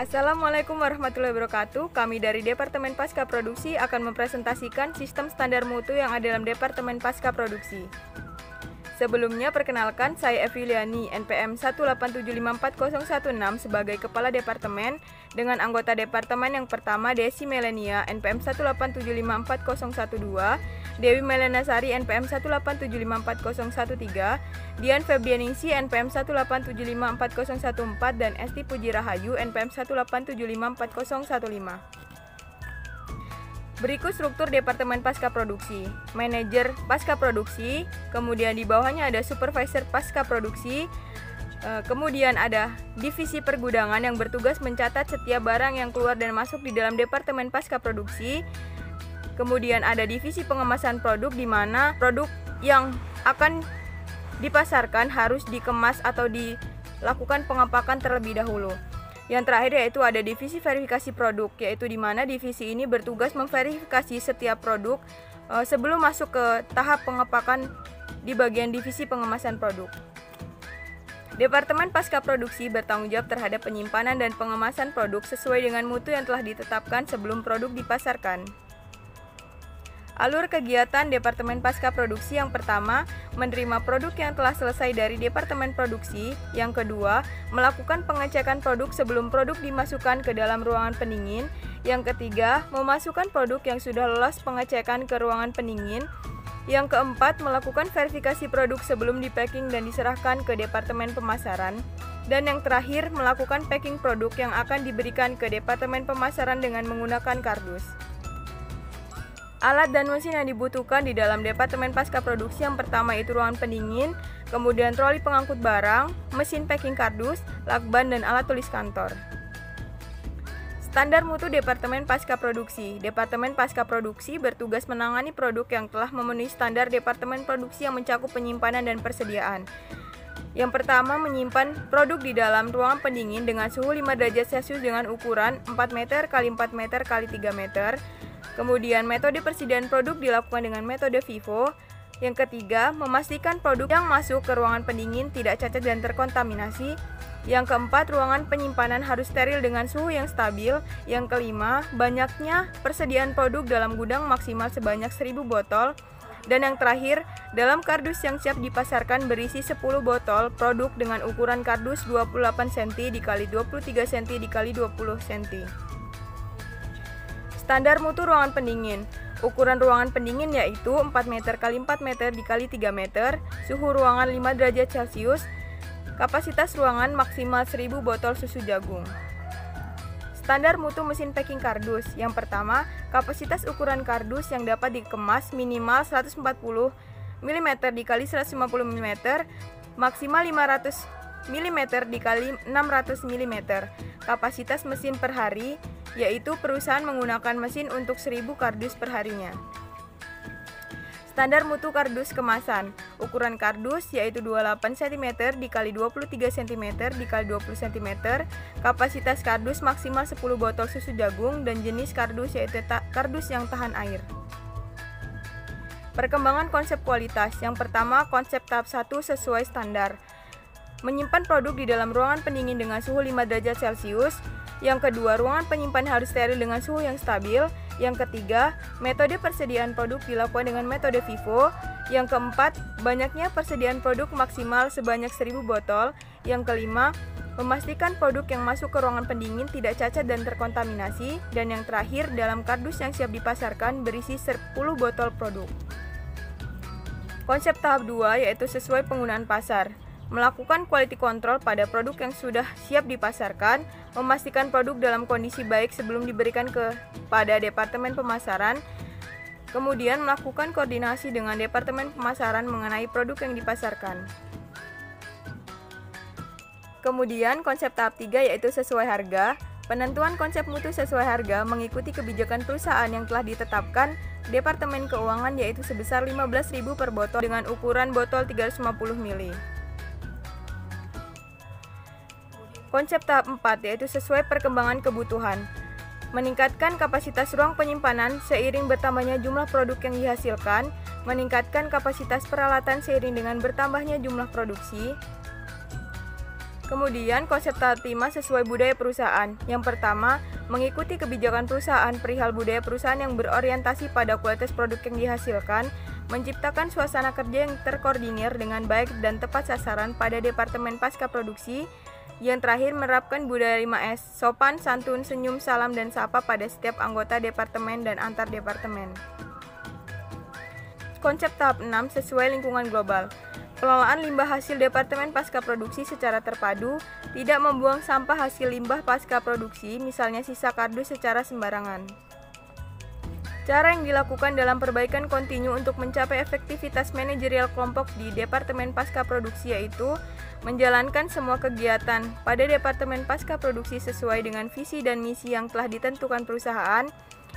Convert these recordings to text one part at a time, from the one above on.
Assalamualaikum warahmatullahi wabarakatuh. Kami dari Departemen Pasca Produksi akan mempresentasikan sistem standar mutu yang ada dalam Departemen Pasca Produksi. Sebelumnya, perkenalkan, saya Eviliani, NPM 187540116 sebagai Kepala Departemen, dengan anggota Departemen yang pertama Desi Melenia, NPM 187540112, Dewi Melenasari, NPM 187540113, Dian Febrianingsi, NPM 187540114, dan Esti Puji Rahayu, NPM 187540115. Berikut struktur Departemen Pasca Produksi. Manajer Pasca Produksi, kemudian di bawahnya ada Supervisor Pasca Produksi, kemudian ada Divisi Pergudangan yang bertugas mencatat setiap barang yang keluar dan masuk di dalam Departemen Pasca Produksi. Kemudian ada Divisi Pengemasan Produk, di mana produk yang akan dipasarkan harus dikemas atau dilakukan pengepakan terlebih dahulu. Yang terakhir yaitu ada Divisi Verifikasi Produk, yaitu di mana divisi ini bertugas memverifikasi setiap produk sebelum masuk ke tahap pengepakan di bagian Divisi Pengemasan Produk. Departemen Pasca Produksi bertanggung jawab terhadap penyimpanan dan pengemasan produk sesuai dengan mutu yang telah ditetapkan sebelum produk dipasarkan. Alur kegiatan Departemen Pasca Produksi: yang pertama, menerima produk yang telah selesai dari Departemen Produksi. Yang kedua, melakukan pengecekan produk sebelum produk dimasukkan ke dalam ruangan pendingin. Yang ketiga, memasukkan produk yang sudah lolos pengecekan ke ruangan pendingin. Yang keempat, melakukan verifikasi produk sebelum dipacking dan diserahkan ke Departemen Pemasaran. Dan yang terakhir, melakukan packing produk yang akan diberikan ke Departemen Pemasaran dengan menggunakan kardus. Alat dan mesin yang dibutuhkan di dalam Departemen Pasca Produksi: yang pertama itu ruangan pendingin, kemudian troli pengangkut barang, mesin packing kardus, lakban, dan alat tulis kantor. Standar mutu Departemen Pasca Produksi. Departemen Pasca Produksi bertugas menangani produk yang telah memenuhi standar Departemen Produksi yang mencakup penyimpanan dan persediaan. Yang pertama, menyimpan produk di dalam ruangan pendingin dengan suhu 5 derajat Celcius dengan ukuran 4 meter x 4 meter x 3 meter. Kemudian, metode persediaan produk dilakukan dengan metode FIFO. Yang ketiga, memastikan produk yang masuk ke ruangan pendingin tidak cacat dan terkontaminasi. Yang keempat, ruangan penyimpanan harus steril dengan suhu yang stabil. Yang kelima, banyaknya persediaan produk dalam gudang maksimal sebanyak 1000 botol. Dan yang terakhir, dalam kardus yang siap dipasarkan berisi 10 botol produk dengan ukuran kardus 28 cm x 23 cm x 20 cm. Standar mutu ruangan pendingin. Ukuran ruangan pendingin yaitu 4 meter x 4 meter x 3 meter, suhu ruangan 5 derajat Celcius, kapasitas ruangan maksimal 1000 botol susu jagung. Standar mutu mesin packing kardus. Yang pertama, kapasitas ukuran kardus yang dapat dikemas minimal 140 mm dikali 150 mm, maksimal 500 mm dikali 600 mm. Kapasitas mesin per hari, yaitu perusahaan menggunakan mesin untuk 1000 kardus per harinya. Standar mutu kardus kemasan. Ukuran kardus yaitu 28 cm dikali 23 cm dikali 20 cm. Kapasitas kardus maksimal 10 botol susu jagung, dan jenis kardus yaitu kardus yang tahan air. Perkembangan konsep kualitas. Yang pertama, konsep tahap 1 sesuai standar. Menyimpan produk di dalam ruangan pendingin dengan suhu 5 derajat Celcius. Yang kedua, ruangan penyimpan harus steril dengan suhu yang stabil. Yang ketiga, metode persediaan produk dilakukan dengan metode FIFO. Yang keempat, banyaknya persediaan produk maksimal sebanyak 1000 botol. Yang kelima, memastikan produk yang masuk ke ruangan pendingin tidak cacat dan terkontaminasi. Dan yang terakhir, dalam kardus yang siap dipasarkan berisi 10 botol produk. Konsep tahap 2 yaitu sesuai penggunaan pasar. Melakukan quality control pada produk yang sudah siap dipasarkan, memastikan produk dalam kondisi baik sebelum diberikan kepada Departemen Pemasaran, kemudian melakukan koordinasi dengan Departemen Pemasaran mengenai produk yang dipasarkan. Kemudian konsep tahap 3 yaitu sesuai harga. Penentuan konsep mutu sesuai harga mengikuti kebijakan perusahaan yang telah ditetapkan Departemen Keuangan, yaitu sebesar 15.000 per botol dengan ukuran botol 350 ml. Konsep tahap 4 yaitu sesuai perkembangan kebutuhan. Meningkatkan kapasitas ruang penyimpanan seiring bertambahnya jumlah produk yang dihasilkan, meningkatkan kapasitas peralatan seiring dengan bertambahnya jumlah produksi. Kemudian konsep tahap 5 sesuai budaya perusahaan. Yang pertama, mengikuti kebijakan perusahaan perihal budaya perusahaan yang berorientasi pada kualitas produk yang dihasilkan, menciptakan suasana kerja yang terkoordinir dengan baik dan tepat sasaran pada Departemen Pasca Produksi. Yang terakhir, menerapkan budaya 5S, sopan, santun, senyum, salam, dan sapa pada setiap anggota departemen dan antar departemen. Konsep tahap 6 sesuai lingkungan global. Pengelolaan limbah hasil Departemen Pasca Produksi secara terpadu, tidak membuang sampah hasil limbah pasca produksi, misalnya sisa kardus secara sembarangan. Cara yang dilakukan dalam perbaikan kontinu untuk mencapai efektivitas manajerial kelompok di Departemen Pasca Produksi yaitu menjalankan semua kegiatan pada Departemen Pasca Produksi sesuai dengan visi dan misi yang telah ditentukan perusahaan.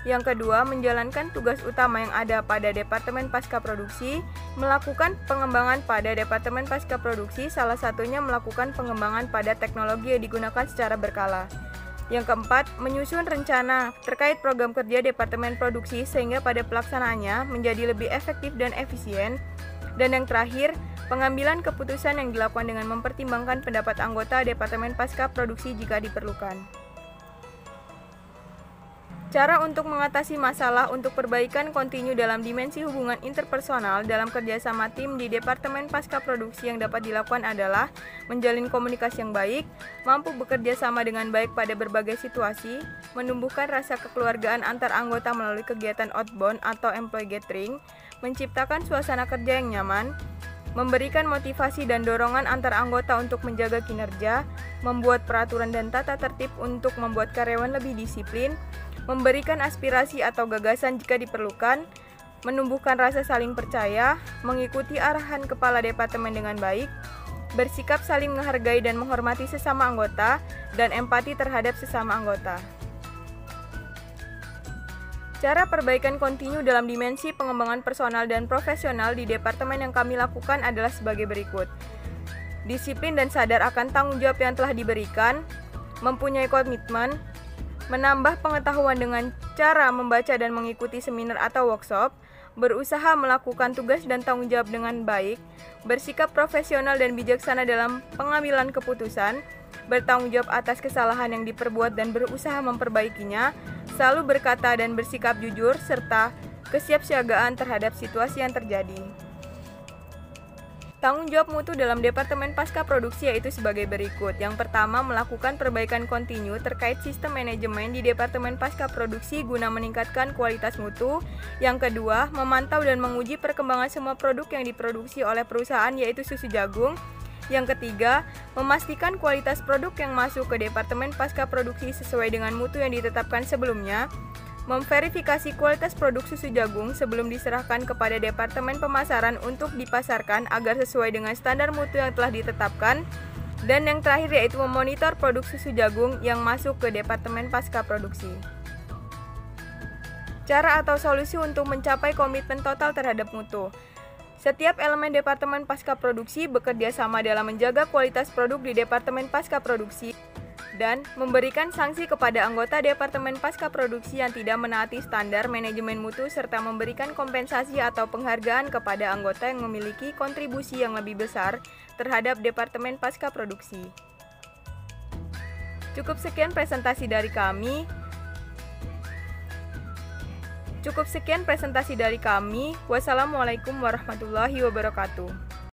Yang kedua, menjalankan tugas utama yang ada pada Departemen Pasca Produksi, melakukan pengembangan pada Departemen Pasca Produksi, salah satunya melakukan pengembangan pada teknologi yang digunakan secara berkala. Yang keempat, menyusun rencana terkait program kerja Departemen Produksi sehingga pada pelaksanaannya menjadi lebih efektif dan efisien. Dan yang terakhir, pengambilan keputusan yang dilakukan dengan mempertimbangkan pendapat anggota Departemen Pasca Produksi jika diperlukan. Cara untuk mengatasi masalah untuk perbaikan kontinu dalam dimensi hubungan interpersonal dalam kerjasama tim di Departemen Pasca Produksi yang dapat dilakukan adalah menjalin komunikasi yang baik, mampu bekerja sama dengan baik pada berbagai situasi, menumbuhkan rasa kekeluargaan antar anggota melalui kegiatan outbound atau employee gathering, menciptakan suasana kerja yang nyaman, memberikan motivasi dan dorongan antar anggota untuk menjaga kinerja, membuat peraturan dan tata tertib untuk membuat karyawan lebih disiplin, memberikan aspirasi atau gagasan jika diperlukan, menumbuhkan rasa saling percaya, mengikuti arahan kepala departemen dengan baik, bersikap saling menghargai dan menghormati sesama anggota, dan empati terhadap sesama anggota. Cara perbaikan kontinu dalam dimensi pengembangan personal dan profesional di departemen yang kami lakukan adalah sebagai berikut. Disiplin dan sadar akan tanggung jawab yang telah diberikan, mempunyai komitmen, menambah pengetahuan dengan cara membaca dan mengikuti seminar atau workshop, berusaha melakukan tugas dan tanggung jawab dengan baik, bersikap profesional dan bijaksana dalam pengambilan keputusan, bertanggung jawab atas kesalahan yang diperbuat dan berusaha memperbaikinya, selalu berkata dan bersikap jujur, serta kesiapsiagaan terhadap situasi yang terjadi. Tanggung jawab mutu dalam Departemen Pasca Produksi yaitu sebagai berikut. Yang pertama, melakukan perbaikan kontinu terkait sistem manajemen di Departemen Pasca Produksi guna meningkatkan kualitas mutu. Yang kedua, memantau dan menguji perkembangan semua produk yang diproduksi oleh perusahaan yaitu susu jagung. Yang ketiga, memastikan kualitas produk yang masuk ke Departemen Pasca Produksi sesuai dengan mutu yang ditetapkan sebelumnya. Memverifikasi kualitas produk susu jagung sebelum diserahkan kepada Departemen Pemasaran untuk dipasarkan agar sesuai dengan standar mutu yang telah ditetapkan. Dan yang terakhir yaitu memonitor produk susu jagung yang masuk ke Departemen Pasca Produksi. Cara atau solusi untuk mencapai komitmen total terhadap mutu. Setiap elemen Departemen Pasca Produksi bekerja sama dalam menjaga kualitas produk di Departemen Pasca Produksi dan memberikan sanksi kepada anggota Departemen Pasca Produksi yang tidak menaati standar manajemen mutu serta memberikan kompensasi atau penghargaan kepada anggota yang memiliki kontribusi yang lebih besar terhadap Departemen Pasca Produksi. Cukup sekian presentasi dari kami. Wassalamualaikum warahmatullahi wabarakatuh.